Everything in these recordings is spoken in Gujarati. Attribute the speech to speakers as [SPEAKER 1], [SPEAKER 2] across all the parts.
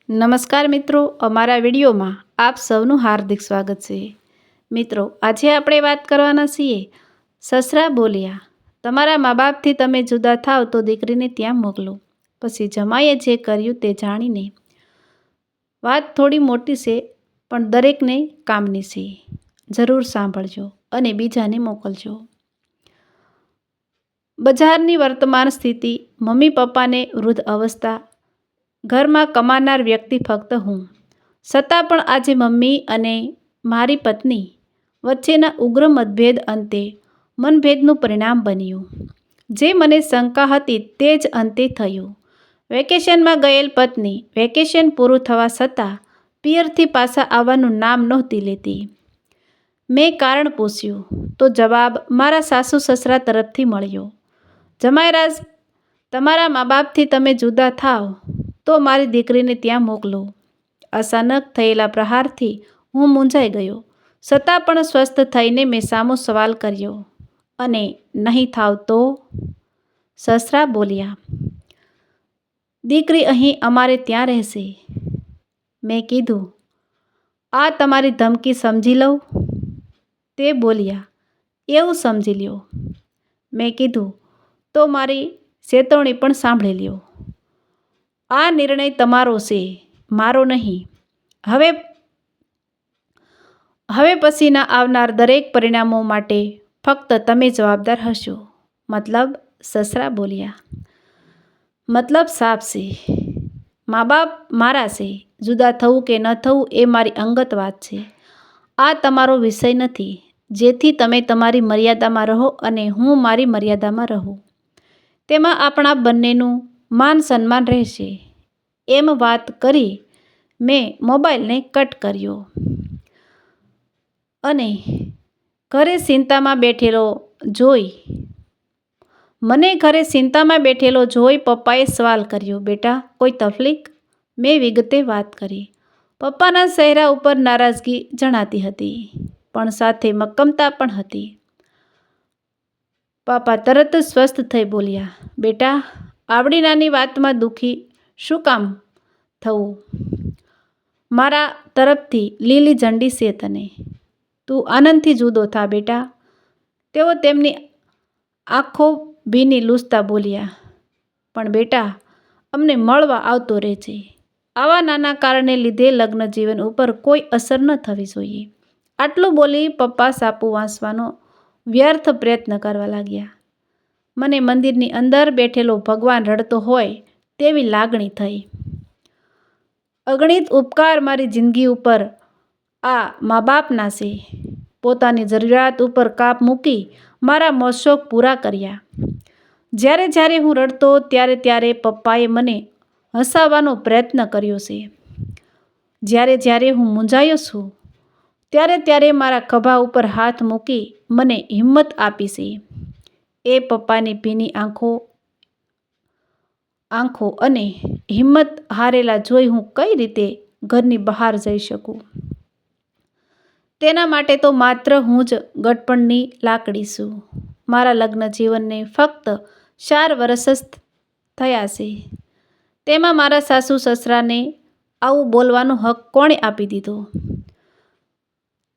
[SPEAKER 1] નમસ્કાર મિત્રો, અમારા વિડીયોમાં આપ સૌનું હાર્દિક સ્વાગત છે. મિત્રો, આજે આપણે વાત કરવાના છીએ સસરા બોલ્યા, તમારા મા બાપથી તમે જુદા થાવ તો દીકરીને ત્યાં મોકલો. પછી જમાઈએ જે કર્યું તે જાણીને. વાત થોડી મોટી છે પણ દરેકને કામની છે. જરૂર સાંભળજો અને બીજાને મોકલજો. બજારની વર્તમાન સ્થિતિ, મમ્મી પપ્પાને વૃદ્ધ અવસ્થા, ઘરમાં કમાનાર વ્યક્તિ ફક્ત હું. છતાં પણ આજે મમ્મી અને મારી પત્ની વચ્ચેના ઉગ્ર મતભેદ અંતે મનભેદનું પરિણામ બન્યું. જે મને શંકા હતી તે જ અંતે થયું. વેકેશનમાં ગયેલ પત્ની વેકેશન પૂરું થવા છતાં પિયરથી પાછા આવવાનું નામ નહોતી લેતી. મેં કારણ પૂછ્યું તો જવાબ મારા સાસુ સસરા તરફથી મળ્યો. જમાઈરાજ, તમારા મા બાપથી તમે જુદા થાવ તો મારી દીકરીને ત્યાં મોકલો. અચાનક થયેલા પ્રહારથી હું મૂંઝાઈ ગયો. છતાં પણ સ્વસ્થ થઈને મેં સામો સવાલ કર્યો, અને નહીં થાવ તો? સસરા બોલ્યા, દીકરી અહીં અમારે ત્યાં રહેશે. મેં કીધું, આ તમારી ધમકી સમજી લઉં? તે બોલ્યા, એવું સમજી લ્યો. મેં કીધું, તો મારી ચેતવણી પણ સાંભળી લ્યો. આ નિર્ણય તમારો છે, મારો નહીં. હવે પછીના આવનાર દરેક પરિણામો માટે ફક્ત તમે જવાબદાર હશો. મતલબ? સસરા બોલ્યા, મતલબ સાફ છે. મા બાપ મારા છે. જુદા થવું કે ન થવું એ મારી અંગત વાત છે. આ તમારો વિષય નથી. જેથી તમે તમારી મર્યાદામાં રહો અને હું મારી મર્યાદામાં રહું. તેમાં આપણા બંનેનું માન સન્માન રહેશે. એમ વાત કરી મેં મોબાઈલને કટ કર્યો. અને ઘરે ચિંતામાં બેઠેલો જોઈ પપ્પાએ સવાલ કર્યો, બેટા કોઈ તકલીફ? મેં વિગતે વાત કરી. પપ્પાના ચહેરા ઉપર નારાજગી જણાતી હતી, પણ સાથે મક્કમતા પણ હતી. પાપા તરત જ સ્વસ્થ થઈ બોલ્યા, બેટા આવડી નાની વાતમાં દુઃખી શું કામ થવું? મારા તરફથી લીલી ઝંડી છે તને. તું આનંદથી જુદો થા બેટા. તેઓ તેમની આંખો ભીની લૂછતા બોલ્યા, પણ બેટા અમને મળવા આવતો રહેજે. આવા નાના કારણે લીધે લગ્ન જીવન ઉપર કોઈ અસર ન થવી જોઈએ. આટલું બોલી પપ્પા સાપુ વાંચવાનો વ્યર્થ પ્રયત્ન કરવા લાગ્યા. મને મંદિરની અંદર બેઠેલો ભગવાન રડતો હોય તેવી લાગણી થઈ. અગણિત ઉપકાર મારી જિંદગી ઉપર આ મા બાપના છે. પોતાની જરૂરિયાત ઉપર કાપ મૂકી મારા મોજશોખ પૂરા કર્યા. જ્યારે હું રડતો ત્યારે પપ્પાએ મને હસાવવાનો પ્રયત્ન કર્યો છે. જ્યારે હું મૂંઝાયો છું ત્યારે મારા ખભા ઉપર હાથ મૂકી મને હિંમત આપી છે. એ પપ્પાની ભીની આંખો અને હિંમત હારેલા જોઈ હું કઈ રીતે ઘરની બહાર જઈ શકું? તેના માટે તો માત્ર હું જ ગટપણની લાકડી છું. મારા લગ્ન જીવનને ફક્ત 4 વર્ષ જ થયા છે. તેમાં મારા સાસુ સસરાને આવું બોલવાનો હક કોણે આપી દીધો?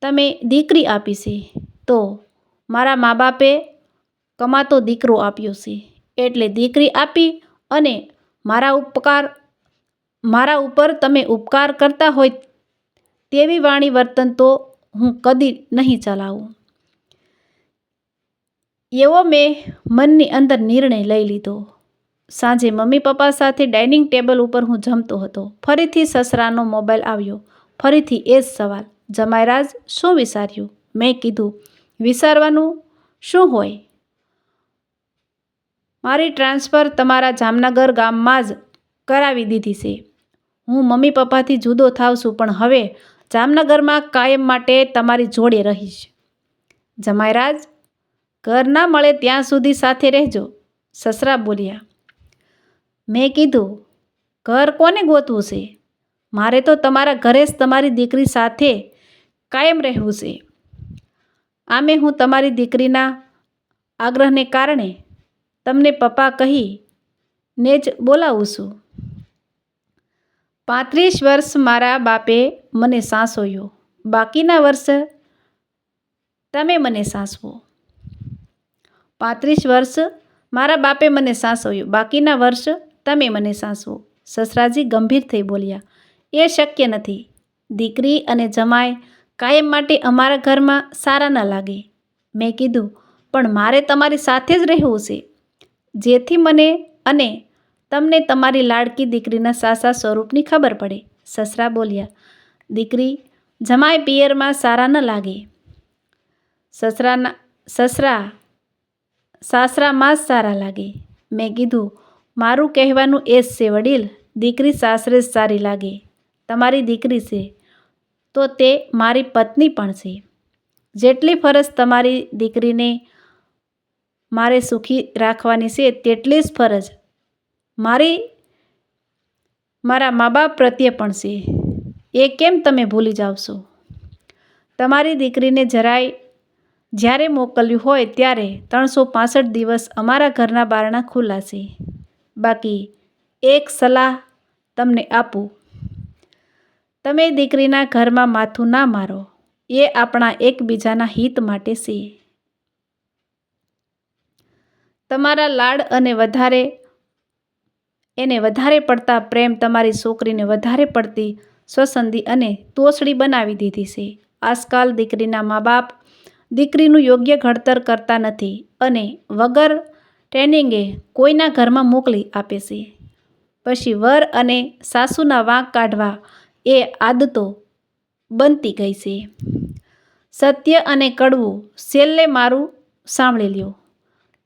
[SPEAKER 1] તમે દીકરી આપી છે તો મારા મા બાપે કમાતો દીકરો આપ્યો છે, એટલે દીકરી આપી અને મારા ઉપર તમે ઉપકાર કરતા હોય તેવી વાણી વર્તન તો હું કદી નહીં ચલાવું. એવો મેં મનની અંદર નિર્ણય લઈ લીધો. સાંજે મમ્મી પપ્પા સાથે ડાઇનિંગ ટેબલ ઉપર હું જમતો હતો. ફરીથી સસરાનો મોબાઈલ આવ્યો. ફરીથી એ જ સવાલ, જમાઈરાજ શું વિચાર્યું? મેં કીધું, વિચારવાનું શું હોય? મારી ટ્રાન્સફર તમારા જામનગર ગામમાં જ કરાવી દીધી છે. હું મમ્મી પપ્પાથી જુદો થાવ છું, પણ હવે જામનગરમાં કાયમ માટે તમારી જોડે રહીશ. જમાઈરાજ, ઘર ના મળે ત્યાં સુધી સાથે રહેજો. સસરા બોલ્યા. મેં કીધું, ઘર કોને ગોતવું છે? મારે તો તમારા ઘરે જ તમારી દીકરી સાથે કાયમ રહેવું છે. આમે હું તમારી દીકરીના આગ્રહને કારણે તમને પપ્પા કહીને જ બોલાવું છું. 35 વર્ષ મારા બાપે મને સાસોયો, બાકીના વર્ષ તમે મને સાસવો. 35 વર્ષ મારા બાપે મને સાસવ્યો, બાકીના વર્ષ તમે મને સાસવો. સસરાજી ગંભીર થઈ બોલ્યા, એ શક્ય નથી. દીકરી અને જમાઈ કાયમ માટે અમારા ઘરમાં સારા ન લાગે. મેં કીધું, પણ મારે તમારી સાથે જ રહેવું છે, જેથી મને અને તમને તમારી લાડકી દીકરીના સાસા સ્વરૂપની ખબર પડે. સસરા બોલ્યા, દીકરી જમાઈ પિયરમાં સારા ન લાગે. સાસરામાં જ સારા લાગે. મેં કીધું, મારું કહેવાનું એ જ છે વડીલ, દીકરી સાસરે જ સારી લાગે. તમારી દીકરી છે તો તે મારી પત્ની પણ છે. જેટલી ફરજ તમારી દીકરીને મારે સુખી રાખવાની છે, તેટલી જ ફરજ મારા મા બાપ પ્રત્યે પણ છે. એ કેમ તમે ભૂલી જાઓ છો? તમારી દીકરીને જ્યારે મોકલ્યું હોય ત્યારે 365 દિવસ અમારા ઘરના બારણાં ખુલ્લા છે. બાકી એક સલાહ તમને આપું, તમે દીકરીના ઘરમાં માથું ના મારો. એ આપણા એકબીજાના હિત માટે છે. તમારા લાડ અને એને વધારે પડતા પ્રેમ તમારી છોકરીને વધારે પડતી સ્વસંદી અને તોછડી બનાવી દીધી છે. આજકાલ દીકરીના મા બાપ દીકરીનું યોગ્ય ઘડતર કરતા નથી અને વગર ટ્રેનિંગે કોઈના ઘરમાં મોકલી આપે છે. પછી વર અને સાસુના વાંક કાઢવા એ આદતો બનતી ગઈ છે. સત્ય અને કડવું છેલ્લે મારું સાંભળી લ્યો.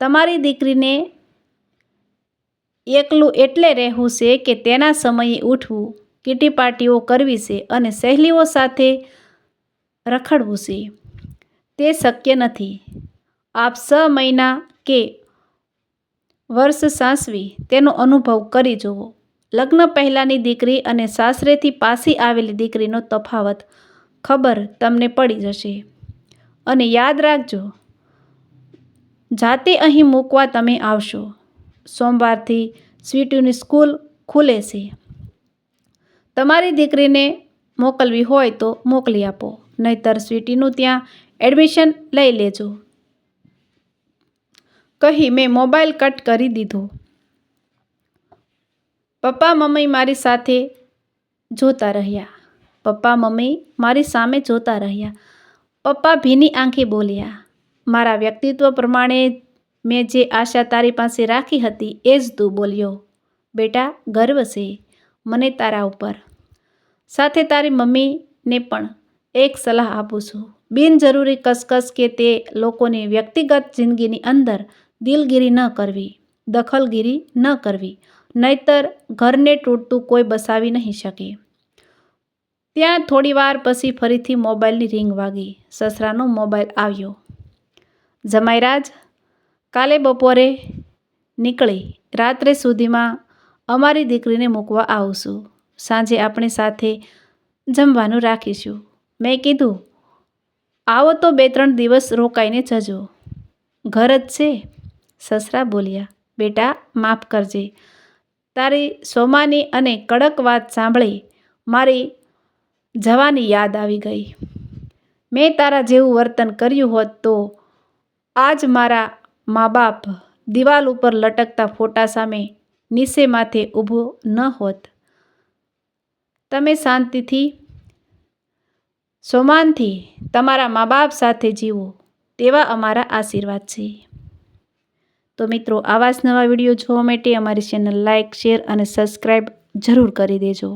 [SPEAKER 1] તમારી દીકરીને એકલું એટલે રહેવું છે કે તેના સમયે ઉઠવું, કીટી પાર્ટીઓ કરવી છે અને સહેલીઓ સાથે રખડવું છે. તે શક્ય નથી. આપ 6 મહિના કે વર્ષ સાસવી તેનો અનુભવ કરી જુઓ. લગ્ન પહેલાંની દીકરી અને સાસરેથી પાછી આવેલી દીકરીનો તફાવત ખબર તમને પડી જશે. અને યાદ રાખજો, જાતે અહીં મૂકવા તમે આવશો. સોમવારથી સ્વીટીની સ્કૂલ ખુલે છે. તમારી દીકરીને મોકલવી હોય તો મોકલી આપો, નહીંતર સ્વીટીનું ત્યાં એડમિશન લઈ લેજો, કહી મેં મોબાઈલ કટ કરી દીધો. પપ્પા મમ્મી મારી સામે જોતા રહ્યા. પપ્પા ભીની આંખે બોલ્યા, મારા વ્યક્તિત્વ પ્રમાણે મેં જે આશા તારી પાસે રાખી હતી એ જ તું બોલ્યો. બેટા, ગર્વ છે મને તારા ઉપર. સાથે તારી મમ્મીને પણ એક સલાહ આપું છું. બિનજરૂરી કસકસ કે તે લોકોની વ્યક્તિગત જિંદગીની અંદર દિલગીરી ન કરવી, દખલગીરી ન કરવી, નહીંતર ઘરને તૂટતું કોઈ બસાવી નહીં શકે. ત્યાં થોડીવાર પછી ફરીથી મોબાઈલની રિંગ વાગી. સસરાનો મોબાઈલ આવ્યો. જમાઈરાજ, કાલે બપોરે નીકળી રાત્રે સુધીમાં અમારી દીકરીને મૂકવા આવું છું. સાંજે આપણે સાથે જમવાનું રાખીશું. મેં કીધું, આવો તો 2-3 દિવસ રોકાઈને જજો. ઘર જ છે. સસરા બોલ્યા, બેટા માફ કરજે. તારી સોમાની અને કડક વાત સાંભળી મારી જવાની યાદ આવી ગઈ. મેં તારા જેવું વર્તન કર્યું હોત તો આજ મારા મા બાપ દિવાલ ઉપર લટકતા ફોટા સામે નીચે માથે ઊભો ન હોત. તમે શાંતિથી સોમાનથી તમારા મા બાપ સાથે જીવો તેવા અમારા આશીર્વાદ છે. તો મિત્રો, આવા જ નવા વિડીયો જોવા માટે અમારી ચેનલ લાઇક, શેર અને સબસ્ક્રાઈબ જરૂર કરી દેજો.